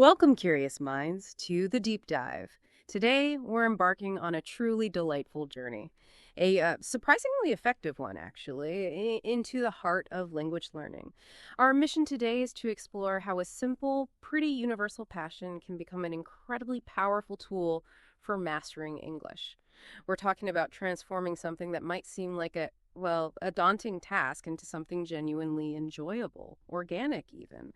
Welcome, curious minds, to the deep dive. Today, we're embarking on a truly delightful journey, a surprisingly effective one, actually, into the heart of language learning. Our mission today is to explore how a simple, pretty universal passion can become an incredibly powerful tool for mastering English. We're talking about transforming something that might seem like a daunting task into something genuinely enjoyable, organic even.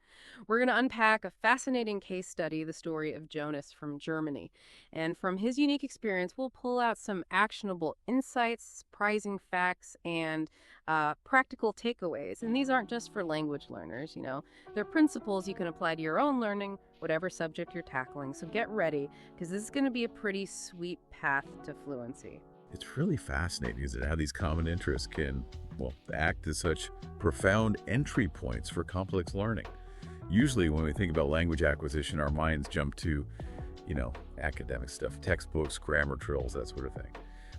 We're going to unpack a fascinating case study, the story of Jonas from Germany. And from his unique experience, we'll pull out some actionable insights, surprising facts, and practical takeaways. And these aren't just for language learners, they're principles you can apply to your own learning, whatever subject you're tackling. So get ready, because this is going to be a pretty sweet path to fluency. It's really fascinating, isn't it, how these common interests can, act as such profound entry points for complex learning. Usually when we think about language acquisition, our minds jump to, academic stuff, textbooks, grammar drills, that sort of thing.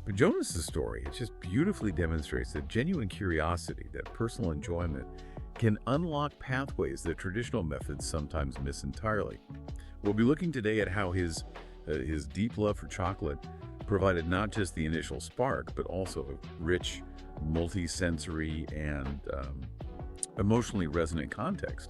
But Jonas's story, it just beautifully demonstrates that genuine curiosity, that personal enjoyment, can unlock pathways that traditional methods sometimes miss entirely. We'll be looking today at how his deep love for chocolate provided not just the initial spark, but also a rich, multi-sensory, and emotionally resonant context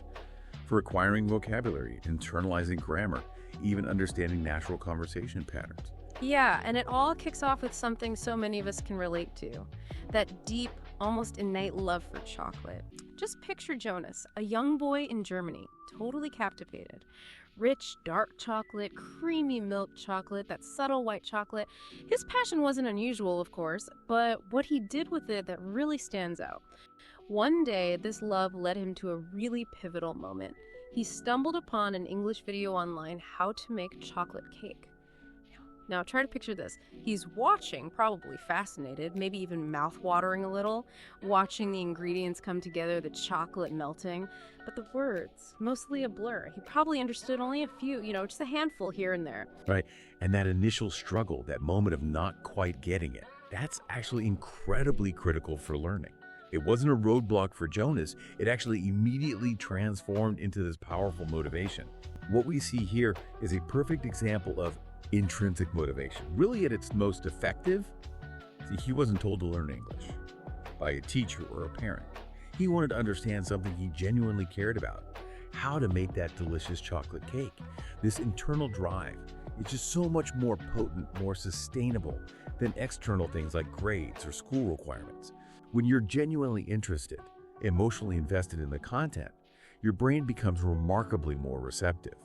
for acquiring vocabulary, internalizing grammar, even understanding natural conversation patterns. Yeah, and it all kicks off with something so many of us can relate to, that deep, almost innate love for chocolate. Just picture Jonas, a young boy in Germany, totally captivated. Rich, dark chocolate, creamy milk chocolate, that subtle white chocolate. His passion wasn't unusual, of course, but what he did with it that really stands out. One day, this love led him to a really pivotal moment. He stumbled upon an English video online, how to make chocolate cake. Now, try to picture this. He's watching, probably fascinated, maybe even mouth-watering a little, watching the ingredients come together, the chocolate melting, but the words, mostly a blur. He probably understood only a few, just a handful here and there. Right. And that initial struggle, that moment of not quite getting it, that's actually incredibly critical for learning. It wasn't a roadblock for Jonas. It actually immediately transformed into this powerful motivation. What we see here is a perfect example of intrinsic motivation. Really at its most effective, he wasn't told to learn English by a teacher or a parent. He wanted to understand something he genuinely cared about, how to make that delicious chocolate cake. This internal drive is just so much more potent, more sustainable than external things like grades or school requirements. When you're genuinely interested, emotionally invested in the content, your brain becomes remarkably more receptive.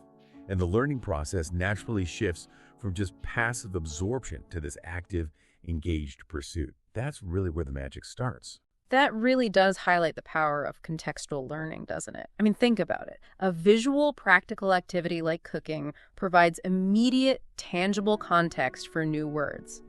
And the learning process naturally shifts from just passive absorption to this active, engaged pursuit. That's really where the magic starts. That really does highlight the power of contextual learning, doesn't it? I mean, think about it. A visual, practical activity like cooking provides immediate, tangible context for new words.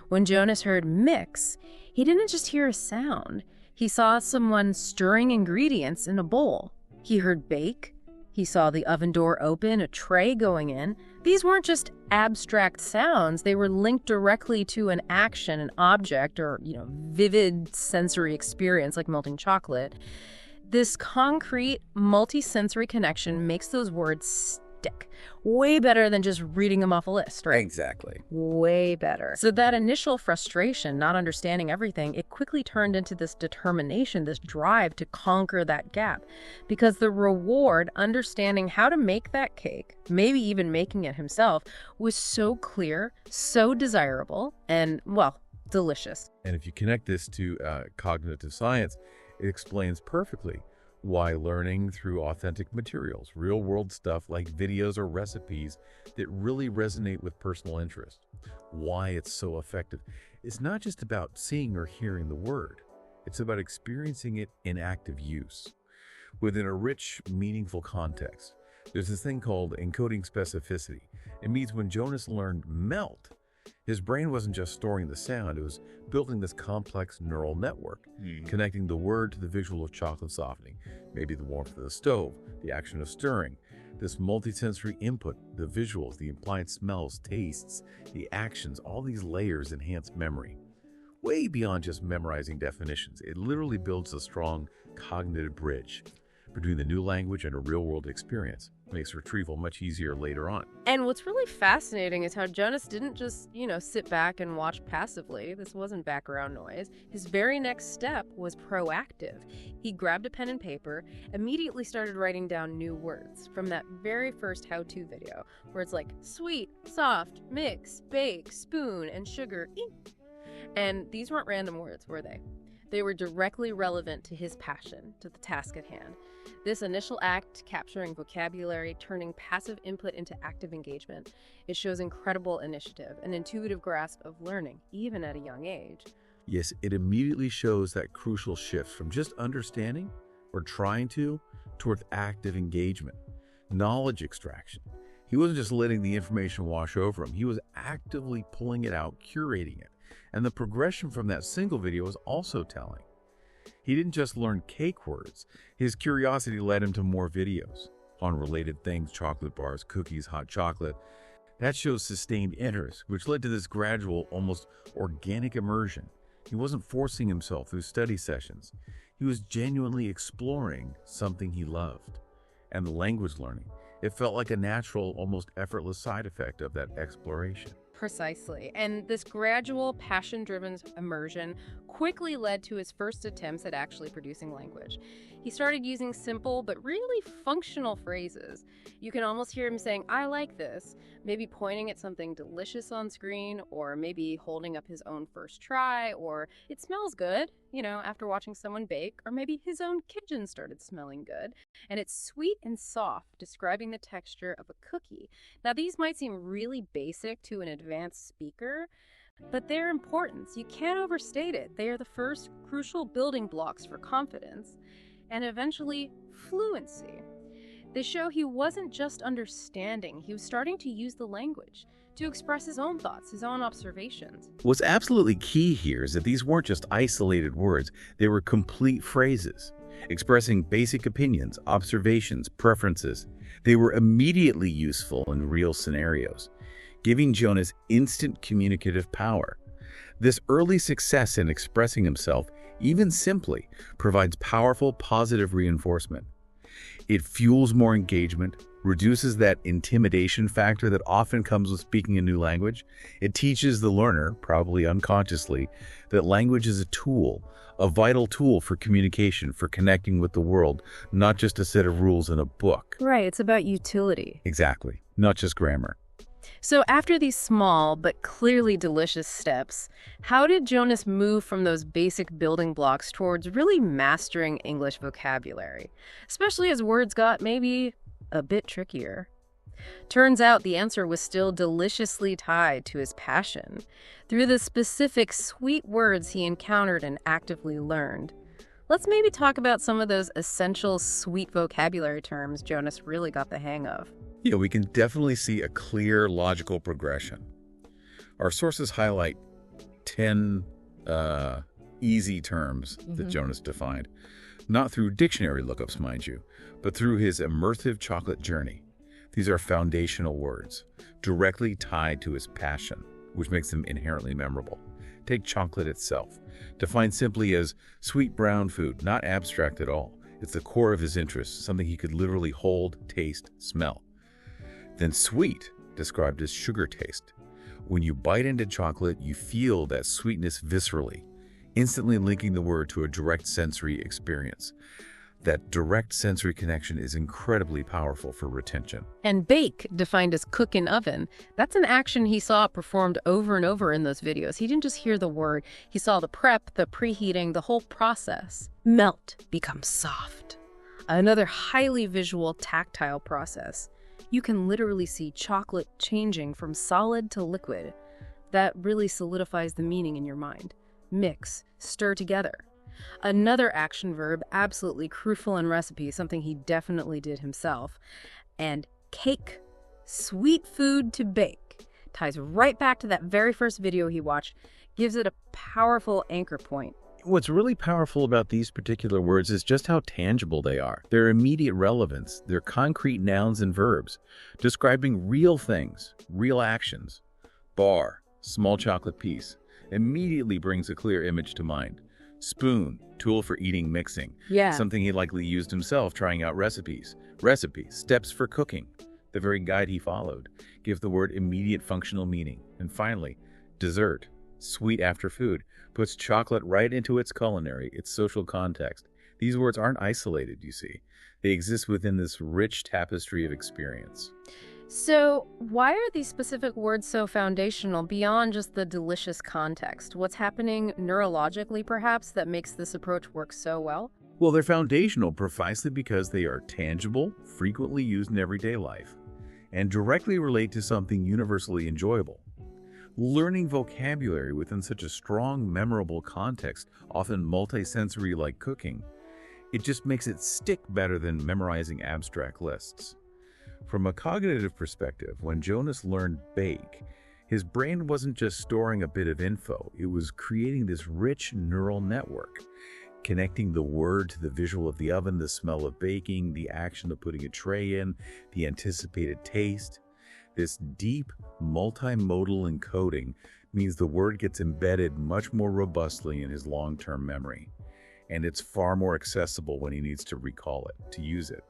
When Jonas heard mix, he didn't just hear a sound. He saw someone stirring ingredients in a bowl. He heard bake. He saw the oven door open, a tray going in. These weren't just abstract sounds. They were linked directly to an action, an object, or, vivid sensory experience like melting chocolate. This concrete, multi-sensory connection makes those words stick way better than just reading them off a list, right? Exactly. Way better. So that initial frustration, not understanding everything, it quickly turned into this determination, this drive to conquer that gap. Because the reward, understanding how to make that cake, maybe even making it himself, was so clear, so desirable, and, delicious. And if you connect this to cognitive science, it explains perfectly why learning through authentic materials, real-world stuff like videos or recipes that really resonate with personal interest, why it's so effective. It's not just about seeing or hearing the word. It's about experiencing it in active use. Within a rich, meaningful context, there's this thing called encoding specificity. It means when Jonas learned melt, his brain wasn't just storing the sound, it was building this complex neural network, connecting the word to the visual of chocolate softening, maybe the warmth of the stove, the action of stirring. This multisensory input, the visuals, the implied smells, tastes, the actions, all these layers enhance memory. Way beyond just memorizing definitions, it literally builds a strong cognitive bridge. between the new language and a real-world experience. Makes retrieval much easier later on. And what's really fascinating is how Jonas didn't just, sit back and watch passively. This wasn't background noise. His very next step was proactive. He grabbed a pen and paper, immediately started writing down new words from that very first how-to video, where it's like sweet, soft, mix, bake, spoon, and sugar. Eek. And these weren't random words, were they? They were directly relevant to his passion, to the task at hand. This initial act, capturing vocabulary, turning passive input into active engagement, it shows incredible initiative, an intuitive grasp of learning, even at a young age. Yes, it immediately shows that crucial shift from just understanding or trying to toward active engagement, knowledge extraction. He wasn't just letting the information wash over him. He was actively pulling it out, curating it. And the progression from that single video is also telling. He didn't just learn cake words. His curiosity led him to more videos on related things, chocolate bars, cookies, hot chocolate. That shows sustained interest, which led to this gradual, almost organic immersion. He wasn't forcing himself through study sessions. He was genuinely exploring something he loved. And the language learning, it felt like a natural, almost effortless side effect of that exploration. Precisely. And this gradual, passion-driven immersion quickly led to his first attempts at actually producing language. He started using simple but really functional phrases. You can almost hear him saying, "I like this," maybe pointing at something delicious on screen, or maybe holding up his own first try, or "it smells good," after watching someone bake, or maybe his own kitchen started smelling good. And it's sweet and soft, describing the texture of a cookie. Now, these might seem really basic to an advanced speaker, but their importance, you can't overstate it. They are the first crucial building blocks for confidence and eventually fluency. They show he wasn't just understanding, he was starting to use the language to express his own thoughts, his own observations. What's absolutely key here is that these weren't just isolated words, they were complete phrases, expressing basic opinions, observations, preferences. They were immediately useful in real scenarios, giving Jonas instant communicative power. This early success in expressing himself, even simply, provides powerful positive reinforcement. It fuels more engagement, reduces that intimidation factor that often comes with speaking a new language. It teaches the learner, probably unconsciously, that language is a tool, a vital tool for communication, for connecting with the world, not just a set of rules in a book. Right, it's about utility. Exactly, not just grammar. So after these small but clearly delicious steps, how did Jonas move from those basic building blocks towards really mastering English vocabulary, especially as words got maybe a bit trickier? Turns out the answer was still deliciously tied to his passion, through the specific sweet words he encountered and actively learned. Let's maybe talk about some of those essential sweet vocabulary terms Jonas really got the hang of. Yeah, we can definitely see a clear, logical progression. Our sources highlight 10 easy terms that Jonas defined, not through dictionary lookups, mind you, but through his immersive chocolate journey. These are foundational words, directly tied to his passion, which makes them inherently memorable. Take chocolate itself, defined simply as sweet brown food, not abstract at all. It's the core of his interest, something he could literally hold, taste, smell. Then sweet, described as sugar taste. When you bite into chocolate, you feel that sweetness viscerally, instantly linking the word to a direct sensory experience. That direct sensory connection is incredibly powerful for retention. And bake, defined as cook in oven, that's an action he saw performed over and over in those videos. He didn't just hear the word, he saw the prep, the preheating, the whole process. Melt, become soft. Another highly visual, tactile process. You can literally see chocolate changing from solid to liquid. That really solidifies the meaning in your mind. Mix, stir together. Another action verb, absolutely crucial in recipe, something he definitely did himself. And cake, sweet food to bake, ties right back to that very first video he watched, gives it a powerful anchor point. What's really powerful about these particular words is just how tangible they are. Their immediate relevance, they're concrete nouns and verbs, describing real things, real actions. Bar, small chocolate piece, immediately brings a clear image to mind. Spoon, tool for eating mixing. Yeah. Something he likely used himself trying out recipes. Recipe, steps for cooking. The very guide he followed. Give the word immediate functional meaning. And finally, dessert, sweet after food. Puts chocolate right into its culinary, its social context. These words aren't isolated, you see. They exist within this rich tapestry of experience. So why are these specific words so foundational beyond just the delicious context? What's happening neurologically, perhaps, that makes this approach work so well? Well, they're foundational precisely because they are tangible, frequently used in everyday life, and directly relate to something universally enjoyable. Learning vocabulary within such a strong, memorable context, often multisensory like cooking, it just makes it stick better than memorizing abstract lists. From a cognitive perspective, when Jonas learned bake, his brain wasn't just storing a bit of info, it was creating this rich neural network, connecting the word to the visual of the oven, the smell of baking, the action of putting a tray in, the anticipated taste. This deep, multimodal encoding means the word gets embedded much more robustly in his long-term memory, and it's far more accessible when he needs to recall it, to use it.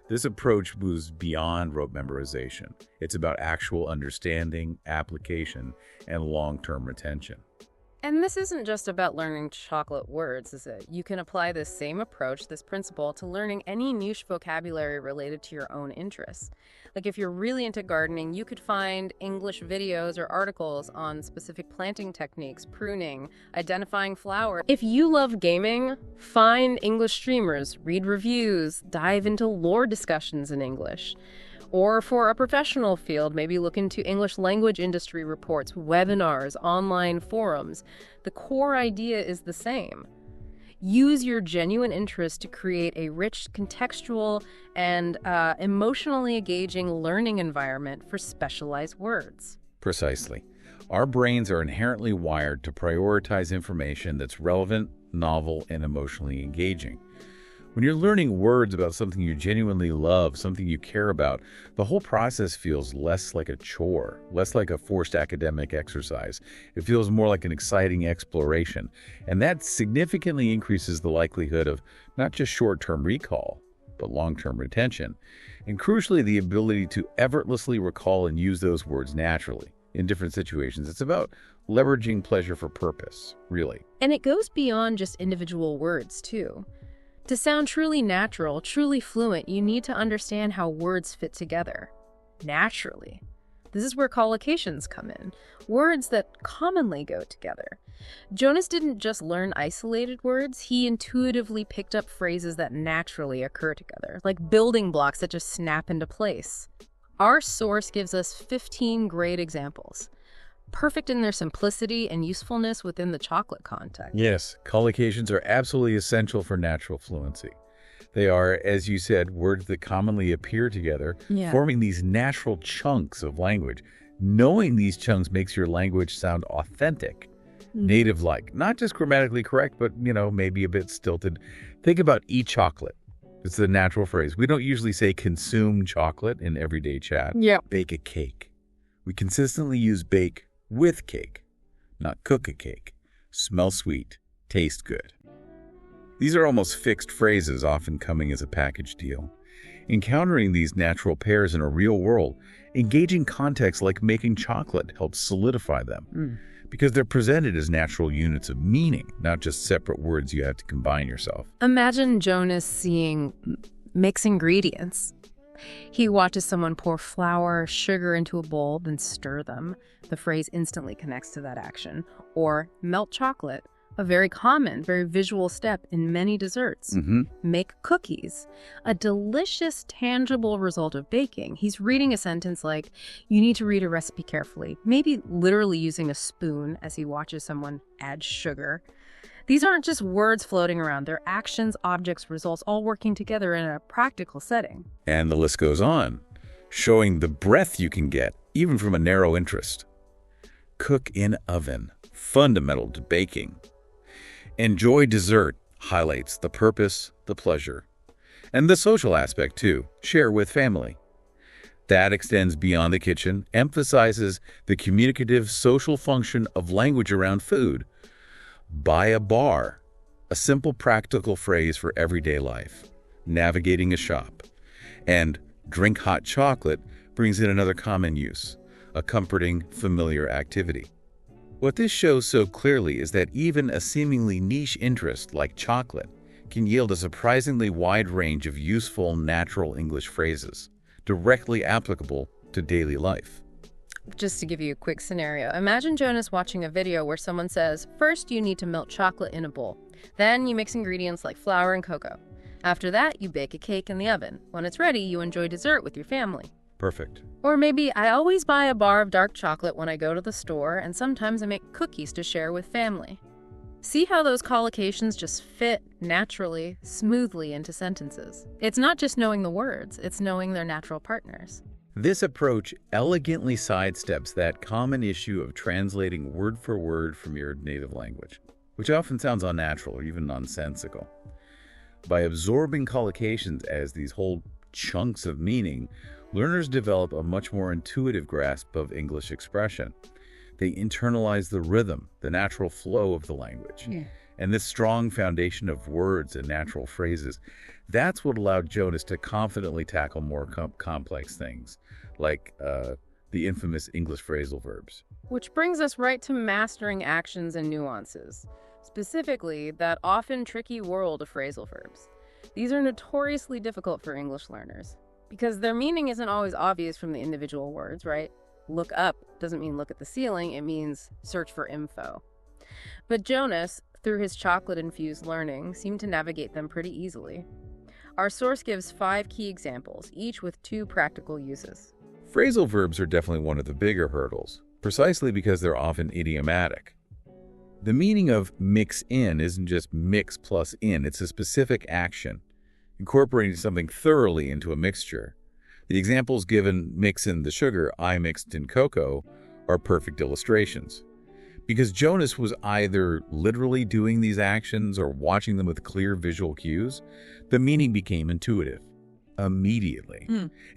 This approach moves beyond rote memorization. It's about actual understanding, application, and long-term retention. And this isn't just about learning chocolate words, is it? You can apply this same approach, this principle, to learning any niche vocabulary related to your own interests. Like if you're really into gardening, you could find English videos or articles on specific planting techniques, pruning, identifying flowers. If you love gaming, find English streamers, read reviews, dive into lore discussions in English. Or for a professional field, maybe look into English language industry reports, webinars, online forums. The core idea is the same. Use your genuine interest to create a rich, contextual, and emotionally engaging learning environment for specialized words. Precisely. Our brains are inherently wired to prioritize information that's relevant, novel, and emotionally engaging. When you're learning words about something you genuinely love, something you care about, the whole process feels less like a chore, less like a forced academic exercise. It feels more like an exciting exploration, and that significantly increases the likelihood of not just short-term recall, but long-term retention, and crucially, the ability to effortlessly recall and use those words naturally in different situations. It's about leveraging pleasure for purpose, really. And it goes beyond just individual words, too. To sound truly natural, truly fluent, you need to understand how words fit together. Naturally. This is where collocations come in, words that commonly go together. Jonas didn't just learn isolated words, he intuitively picked up phrases that naturally occur together, like building blocks that just snap into place. Our source gives us 15 great examples, perfect in their simplicity and usefulness within the chocolate context. Yes, collocations are absolutely essential for natural fluency. They are, as you said, words that commonly appear together, forming these natural chunks of language. Knowing these chunks makes your language sound authentic, native-like, not just grammatically correct, but, maybe a bit stilted. Think about eat chocolate. It's the natural phrase. We don't usually say consume chocolate in everyday chat. Bake a cake. We consistently use bake with cake, not cook a cake. Smell sweet, taste good. These are almost fixed phrases, often coming as a package deal. Encountering these natural pairs in a real world, engaging contexts like making chocolate helps solidify them, because they're presented as natural units of meaning, not just separate words you have to combine yourself. Imagine Jonas seeing mix ingredients. He watches someone pour flour, sugar into a bowl, then stir them. The phrase instantly connects to that action. Or melt chocolate, a very common, very visual step in many desserts. Make cookies, a delicious, tangible result of baking. He's reading a sentence like, you need to read a recipe carefully, maybe literally using a spoon as he watches someone add sugar. These aren't just words floating around. They're actions, objects, results, all working together in a practical setting. And the list goes on, showing the breadth you can get, even from a narrow interest. Cook in oven, fundamental to baking. Enjoy dessert, highlights the purpose, the pleasure. And the social aspect, too. Share with family. That extends beyond the kitchen, emphasizes the communicative social function of language around food. By a bar, a simple practical phrase for everyday life, navigating a shop. And drink hot chocolate brings in another common use, a comforting, familiar activity. What this shows so clearly is that even a seemingly niche interest like chocolate can yield a surprisingly wide range of useful, natural English phrases, directly applicable to daily life. Just to give you a quick scenario, imagine Jonas watching a video where someone says, first you need to melt chocolate in a bowl. Then you mix ingredients like flour and cocoa. After that, you bake a cake in the oven. When it's ready, you enjoy dessert with your family. Perfect. Or maybe, I always buy a bar of dark chocolate when I go to the store, and sometimes I make cookies to share with family. See how those collocations just fit naturally, smoothly into sentences. It's not just knowing the words, it's knowing their natural partners. This approach elegantly sidesteps that common issue of translating word for word from your native language, which often sounds unnatural or even nonsensical. By absorbing collocations as these whole chunks of meaning, learners develop a much more intuitive grasp of English expression. They internalize the rhythm, the natural flow of the language. Yeah. And this strong foundation of words and natural phrases, that's what allowed Jonas to confidently tackle more complex things, like the infamous English phrasal verbs. Which brings us right to mastering actions and nuances. Specifically, that often tricky world of phrasal verbs. These are notoriously difficult for English learners, because their meaning isn't always obvious from the individual words, right? Look up doesn't mean look at the ceiling, it means search for info. But Jonas, through his chocolate-infused learning, seemed to navigate them pretty easily. Our source gives 5 key examples, each with 2 practical uses. Phrasal verbs are definitely one of the bigger hurdles, precisely because they're often idiomatic. The meaning of mix in isn't just mix plus in, it's a specific action, incorporating something thoroughly into a mixture. The examples given, mix in the sugar, I mixed in cocoa, are perfect illustrations. Because Jonas was either literally doing these actions or watching them with clear visual cues, the meaning became intuitive immediately.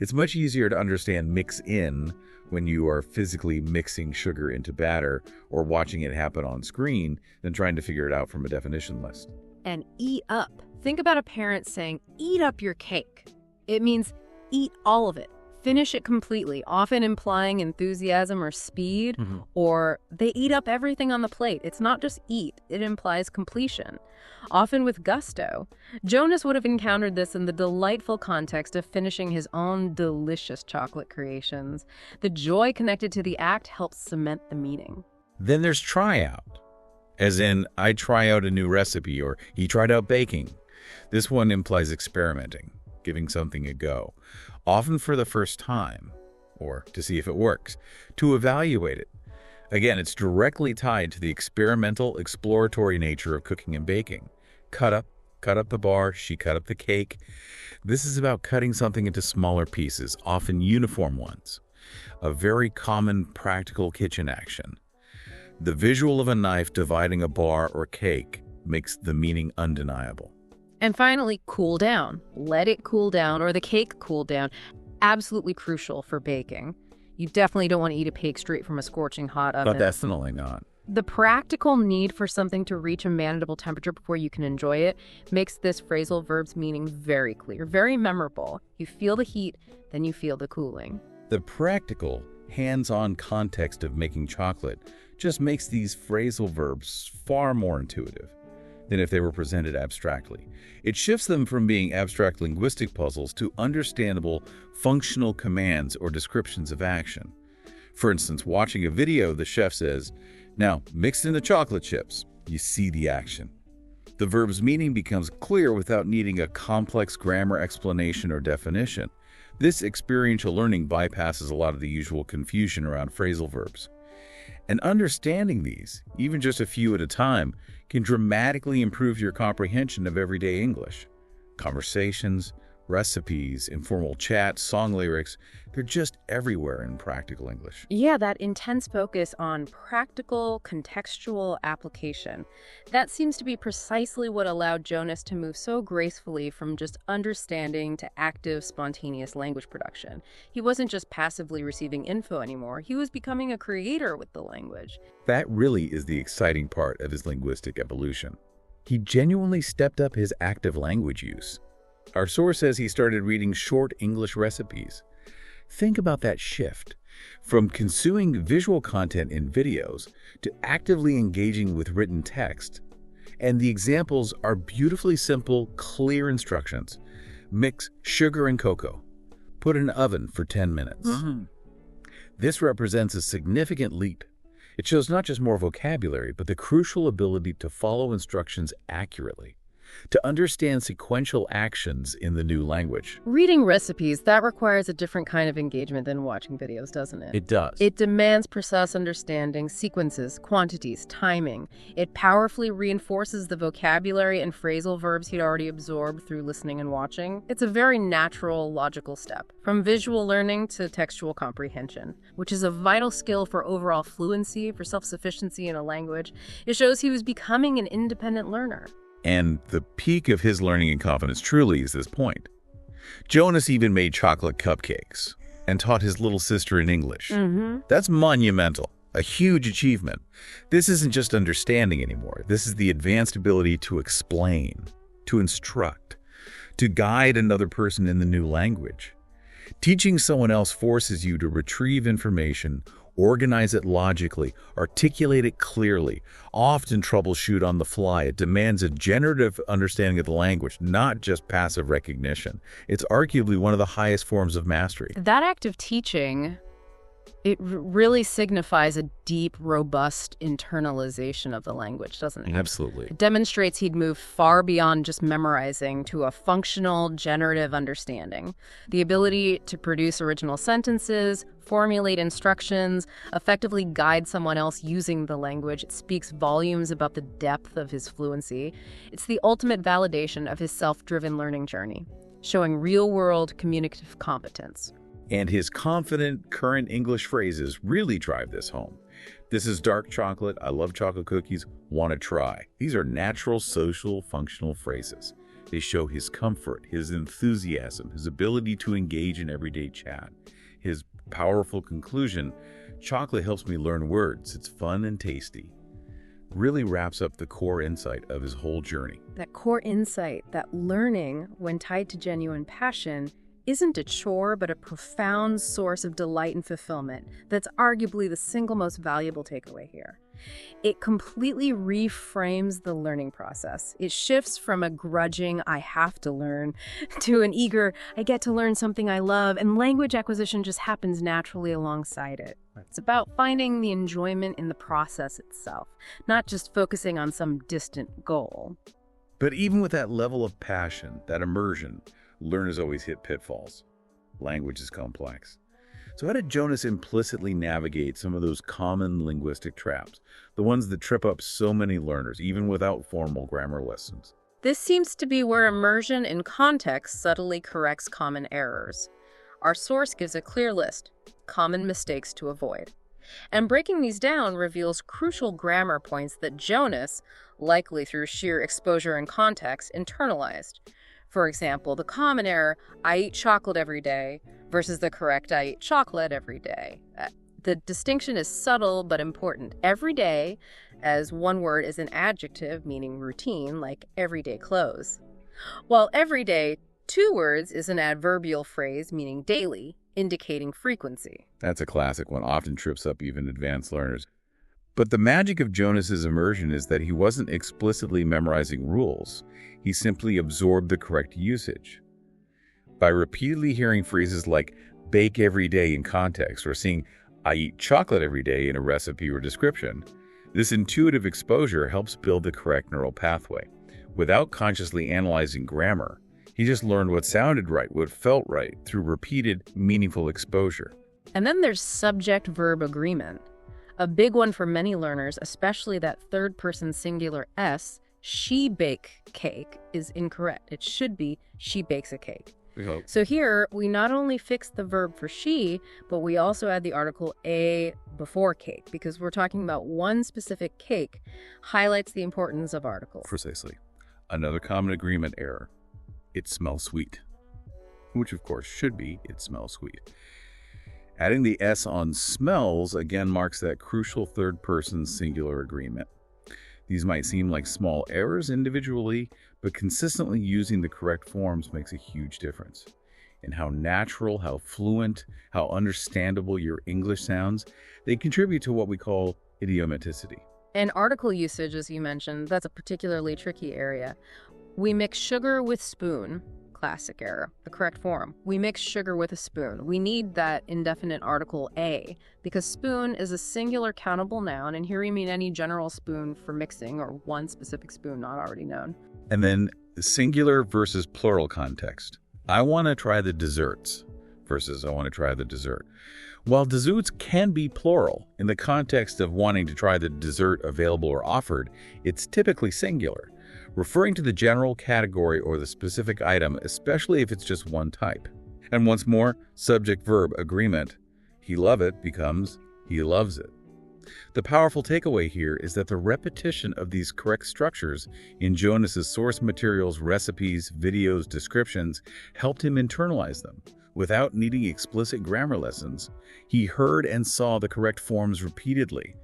It's much easier to understand mix in when you are physically mixing sugar into batter or watching it happen on screen than trying to figure it out from a definition list. And eat up. Think about a parent saying, eat up your cake. It means eat all of it. Finish it completely, often implying enthusiasm or speed, or they eat up everything on the plate. It's not just eat, it implies completion, often with gusto. Jonas would have encountered this in the delightful context of finishing his own delicious chocolate creations. The joy connected to the act helps cement the meaning. Then there's try out, as in I try out a new recipe or he tried out baking. This one implies experimenting, giving something a go, often for the first time, or to see if it works, to evaluate it. Again, it's directly tied to the experimental, exploratory nature of cooking and baking. Cut up the bar, she cut up the cake. This is about cutting something into smaller pieces, often uniform ones. A very common practical kitchen action. The visual of a knife dividing a bar or cake makes the meaning undeniable. And finally, cool down. Let it cool down, or the cake cool down. Absolutely crucial for baking. You definitely don't want to eat a cake straight from a scorching hot oven. But definitely not. The practical need for something to reach a manageable temperature before you can enjoy it makes this phrasal verb's meaning very clear, very memorable. You feel the heat, then you feel the cooling. The practical, hands-on context of making chocolate just makes these phrasal verbs far more intuitive than if they were presented abstractly. It shifts them from being abstract linguistic puzzles to understandable functional commands or descriptions of action. For instance, watching a video, the chef says, "Now, mix in the chocolate chips." You see the action. The verb's meaning becomes clear without needing a complex grammar explanation or definition. This experiential learning bypasses a lot of the usual confusion around phrasal verbs. And understanding these, even just a few at a time, can dramatically improve your comprehension of everyday English. Conversations, recipes, informal chat, song lyrics, they're just everywhere in practical English. Yeah, that intense focus on practical, contextual application. That seems to be precisely what allowed Jonas to move so gracefully from just understanding to active, spontaneous language production. He wasn't just passively receiving info anymore. He was becoming a creator with the language. That really is the exciting part of his linguistic evolution. He genuinely stepped up his active language use. Our source says he started reading short English recipes. Think about that shift. From consuming visual content in videos to actively engaging with written text. And the examples are beautifully simple, clear instructions. Mix sugar and cocoa. Put in an oven for 10 minutes. This represents a significant leap. It shows not just more vocabulary, but the crucial ability to follow instructions accurately, to understand sequential actions in the new language. Reading recipes, that requires a different kind of engagement than watching videos, doesn't it? It does. It demands precise understanding, sequences, quantities, timing. It powerfully reinforces the vocabulary and phrasal verbs he'd already absorbed through listening and watching. It's a very natural, logical step, from visual learning to textual comprehension, which is a vital skill for overall fluency, for self-sufficiency in a language. It shows he was becoming an independent learner. And the peak of his learning and confidence truly is this point. Jonas even made chocolate cupcakes and taught his little sister in English. That's monumental, a huge achievement. This isn't just understanding anymore. This is the advanced ability to explain, to instruct, to guide another person in the new language. Teaching someone else forces you to retrieve information, organize it logically, articulate it clearly, often troubleshoot on the fly. It demands a generative understanding of the language, not just passive recognition. It's arguably one of the highest forms of mastery. That act of teaching, it really signifies a deep, robust internalization of the language, doesn't it? Absolutely. It demonstrates he'd moved far beyond just memorizing to a functional, generative understanding. The ability to produce original sentences, formulate instructions, effectively guide someone else using the language. It speaks volumes about the depth of his fluency. It's the ultimate validation of his self-driven learning journey, showing real-world communicative competence. And his confident, current English phrases really drive this home. This is dark chocolate. I love chocolate cookies. Want to try. These are natural, social, functional phrases. They show his comfort, his enthusiasm, his ability to engage in everyday chat. His powerful conclusion, chocolate helps me learn words. It's fun and tasty. Really wraps up the core insight of his whole journey. That core insight, that learning, when tied to genuine passion, isn't a chore, but a profound source of delight and fulfillment that's arguably the single most valuable takeaway here. It completely reframes the learning process. It shifts from a grudging, I have to learn, to an eager, I get to learn something I love, and language acquisition just happens naturally alongside it. It's about finding the enjoyment in the process itself, not just focusing on some distant goal. But even with that level of passion, that immersion, learners always hit pitfalls. Language is complex. So how did Jonas implicitly navigate some of those common linguistic traps, the ones that trip up so many learners, even without formal grammar lessons? This seems to be where immersion in context subtly corrects common errors. Our source gives a clear list, common mistakes to avoid. And breaking these down reveals crucial grammar points that Jonas, likely through sheer exposure and context, internalized. For example, the common error, I eat chocolate every day, versus the correct, I eat chocolate every day. The distinction is subtle but important. Every day, as one word, is an adjective meaning routine, like everyday clothes. While every day, two words, is an adverbial phrase meaning daily, indicating frequency. That's a classic one, often trips up even advanced learners. But the magic of Jonas's immersion is that he wasn't explicitly memorizing rules. He simply absorbed the correct usage. By repeatedly hearing phrases like bake every day in context or seeing I eat chocolate every day in a recipe or description, this intuitive exposure helps build the correct neural pathway. Without consciously analyzing grammar, he just learned what sounded right, what felt right, through repeated, meaningful exposure. And then there's subject-verb agreement. A big one for many learners, especially that third-person singular S, she bake cake, is incorrect. It should be she bakes a cake. So here, we not only fix the verb for she, but we also add the article a before cake, because we're talking about one specific cake, highlights the importance of articles. Precisely. Another common agreement error. It smells sweet. Which, of course, should be it smells sweet. Adding the S on smells again marks that crucial third-person singular agreement. These might seem like small errors individually, but consistently using the correct forms makes a huge difference. And how natural, how fluent, how understandable your English sounds, they contribute to what we call idiomaticity. And article usage, as you mentioned, that's a particularly tricky area. We mix sugar with spoon. Classic error. The correct form. We mix sugar with a spoon. We need that indefinite article a, because spoon is a singular countable noun, and here we mean any general spoon for mixing, or one specific spoon not already known. And then the singular versus plural context. I want to try the desserts versus I want to try the dessert. While desserts can be plural, in the context of wanting to try the dessert available or offered, it's typically singular, referring to the general category or the specific item, especially if it's just one type. And once more, subject-verb agreement. He love it becomes he loves it. The powerful takeaway here is that the repetition of these correct structures in Jonas's source materials, recipes, videos, descriptions helped him internalize them. Without needing explicit grammar lessons, he heard and saw the correct forms repeatedly,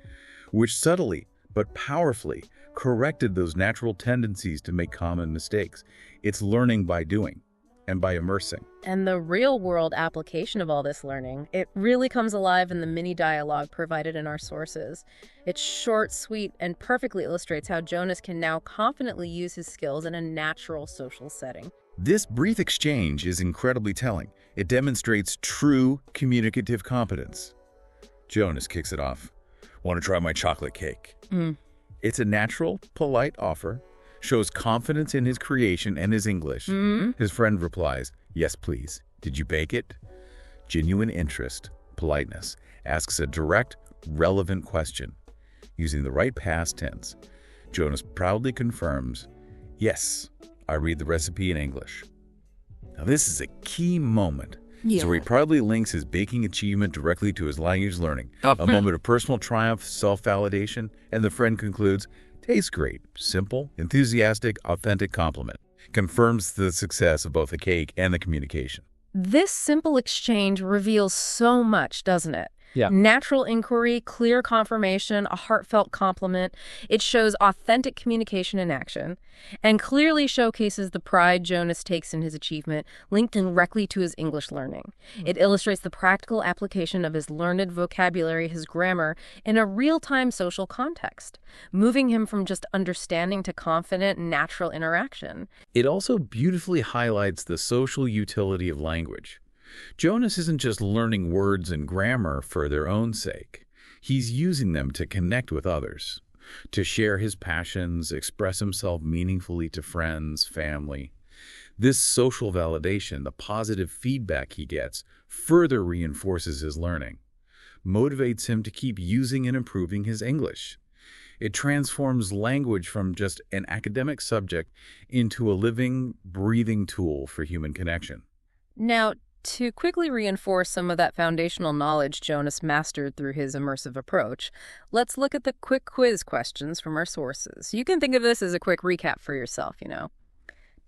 which subtly but powerfully corrected those natural tendencies to make common mistakes. It's learning by doing and by immersing. And the real-world application of all this learning, it really comes alive in the mini dialogue provided in our sources. It's short, sweet, and perfectly illustrates how Jonas can now confidently use his skills in a natural social setting. This brief exchange is incredibly telling. It demonstrates true communicative competence. Jonas kicks it off. Want to try my chocolate cake? It's a natural, polite offer, shows confidence in his creation and his English. His friend replies, yes, please. Did you bake it? Genuine interest, politeness, asks a direct, relevant question. Using the right past tense, Jonas proudly confirms, yes, I read the recipe in English. Now this is a key moment. So he proudly links his baking achievement directly to his language learning. A moment of personal triumph, self-validation, and the friend concludes, tastes great, simple, enthusiastic, authentic compliment. Confirms the success of both the cake and the communication. This simple exchange reveals so much, doesn't it? Yeah. Natural inquiry, clear confirmation, a heartfelt compliment. It shows authentic communication in action and clearly showcases the pride Jonas takes in his achievement, linked directly to his English learning. It illustrates the practical application of his learned vocabulary, his grammar, in a real-time social context, moving him from just understanding to confident, natural interaction. It also beautifully highlights the social utility of language. Jonas isn't just learning words and grammar for their own sake. He's using them to connect with others, to share his passions, express himself meaningfully to friends, family. This social validation, the positive feedback he gets, further reinforces his learning, motivates him to keep using and improving his English. It transforms language from just an academic subject into a living, breathing tool for human connection. Now, to quickly reinforce some of that foundational knowledge Jonas mastered through his immersive approach, let's look at the quick quiz questions from our sources. You can think of this as a quick recap for yourself,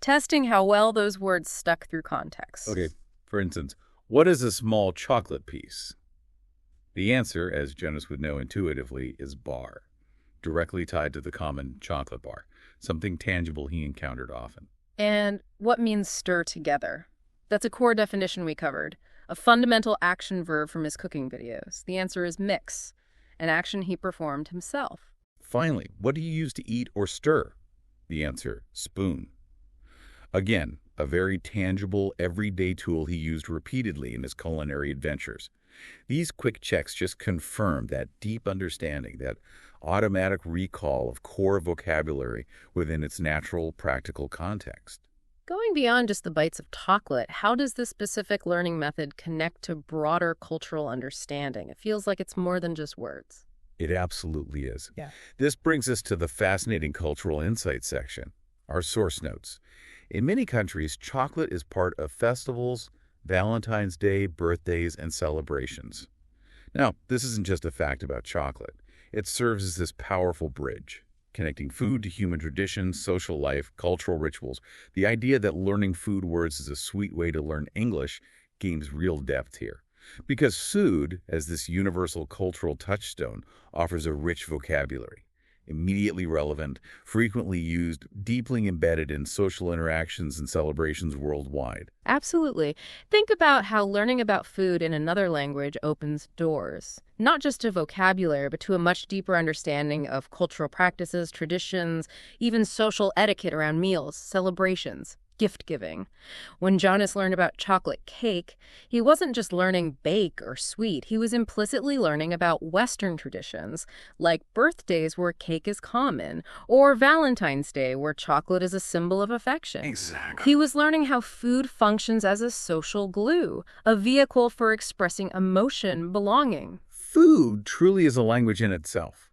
testing how well those words stuck through context. Okay, for instance, what is a small chocolate piece? The answer, as Jonas would know intuitively, is bar, directly tied to the common chocolate bar, something tangible he encountered often. And what means stir together? That's a core definition we covered, a fundamental action verb from his cooking videos. The answer is mix, an action he performed himself. Finally, what do you use to eat or stir? The answer, spoon. Again, a very tangible, everyday tool he used repeatedly in his culinary adventures. These quick checks just confirm that deep understanding, that automatic recall of core vocabulary within its natural, practical context. Going beyond just the bites of chocolate, how does this specific learning method connect to broader cultural understanding? It feels like it's more than just words. It absolutely is. Yeah. This brings us to the fascinating cultural insights section, our source notes. In many countries, chocolate is part of festivals, Valentine's Day, birthdays, and celebrations. Now, this isn't just a fact about chocolate. It serves as this powerful bridge, connecting food to human traditions, social life, cultural rituals. The idea that learning food words is a sweet way to learn English gains real depth here. Because food, as this universal cultural touchstone, offers a rich vocabulary. immediately relevant, frequently used, deeply embedded in social interactions and celebrations worldwide. Absolutely. Think about how learning about food in another language opens doors, not just to vocabulary, but to a much deeper understanding of cultural practices, traditions, even social etiquette around meals, celebrations, gift giving. When Jonas learned about chocolate cake, he wasn't just learning bake or sweet, he was implicitly learning about Western traditions, like birthdays where cake is common, or Valentine's Day where chocolate is a symbol of affection. Exactly. He was learning how food functions as a social glue, a vehicle for expressing emotion, belonging. Food truly is a language in itself,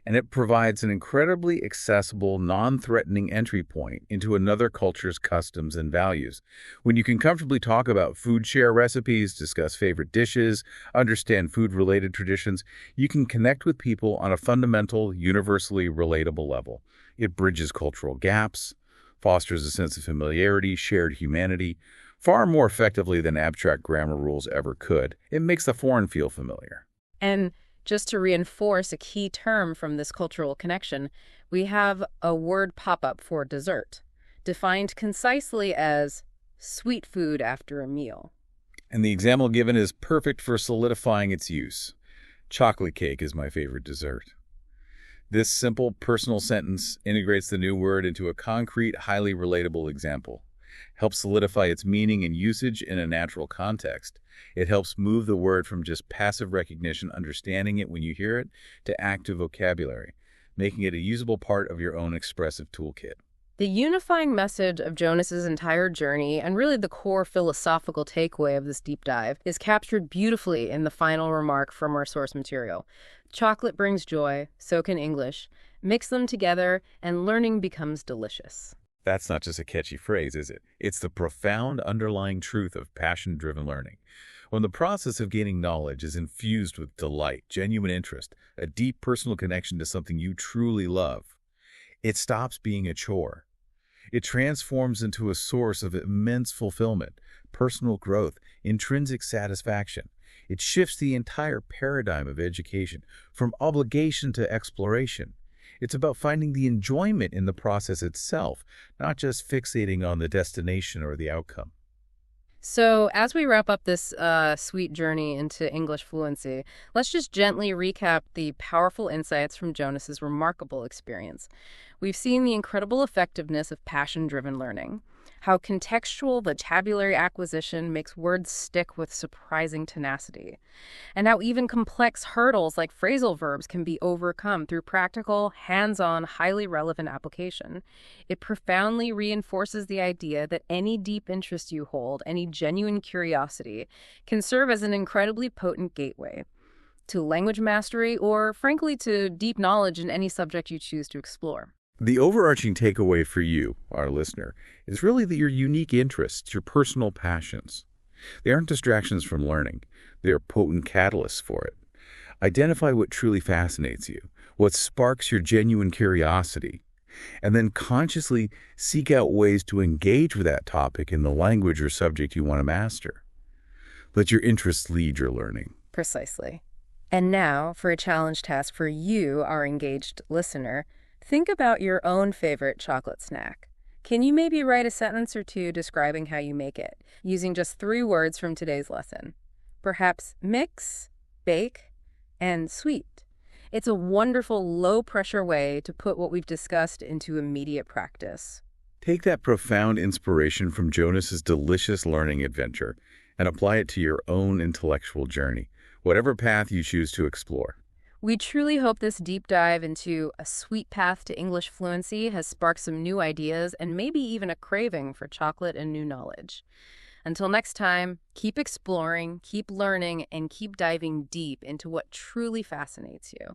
and it provides an incredibly accessible, non-threatening entry point into another culture's customs and values. When you can comfortably talk about food, share recipes, discuss favorite dishes, understand food-related traditions, you can connect with people on a fundamental, universally relatable level. It bridges cultural gaps, fosters a sense of familiarity, shared humanity, far more effectively than abstract grammar rules ever could. It makes the foreign feel familiar. And just to reinforce a key term from this cultural connection, we have a word pop-up for dessert, defined concisely as sweet food after a meal. And the example given is perfect for solidifying its use. Chocolate cake is my favorite dessert. This simple, personal sentence integrates the new word into a concrete, highly relatable example, helps solidify its meaning and usage in a natural context. It helps move the word from just passive recognition, understanding it when you hear it, to active vocabulary, making it a usable part of your own expressive toolkit. The unifying message of Jonas's entire journey, and really the core philosophical takeaway of this deep dive, is captured beautifully in the final remark from our source material. Chocolate brings joy, so can English. Mix them together, and learning becomes delicious. That's not just a catchy phrase, is it? It's the profound underlying truth of passion-driven learning. When the process of gaining knowledge is infused with delight, genuine interest, a deep personal connection to something you truly love, it stops being a chore. It transforms into a source of immense fulfillment, personal growth, intrinsic satisfaction. It shifts the entire paradigm of education from obligation to exploration. It's about finding the enjoyment in the process itself, not just fixating on the destination or the outcome. So, as we wrap up this sweet journey into English fluency, let's just gently recap the powerful insights from Jonas's remarkable experience. We've seen the incredible effectiveness of passion-driven learning, how contextual vocabulary acquisition makes words stick with surprising tenacity, and how even complex hurdles like phrasal verbs can be overcome through practical, hands-on, highly relevant application. It profoundly reinforces the idea that any deep interest you hold, any genuine curiosity, can serve as an incredibly potent gateway to language mastery or, frankly, to deep knowledge in any subject you choose to explore. The overarching takeaway for you, our listener, is really that your unique interests, your personal passions, they aren't distractions from learning. They're potent catalysts for it. Identify what truly fascinates you, what sparks your genuine curiosity, and then consciously seek out ways to engage with that topic in the language or subject you want to master. Let your interests lead your learning. Precisely. And now, for a challenge task for you, our engaged listener, think about your own favorite chocolate snack. Can you maybe write a sentence or two describing how you make it, using just 3 words from today's lesson? Perhaps mix, bake, and sweet. It's a wonderful, low-pressure way to put what we've discussed into immediate practice. Take that profound inspiration from Jonas's delicious learning adventure and apply it to your own intellectual journey, whatever path you choose to explore. We truly hope this deep dive into a sweet path to English fluency has sparked some new ideas and maybe even a craving for chocolate and new knowledge. Until next time, keep exploring, keep learning, and keep diving deep into what truly fascinates you.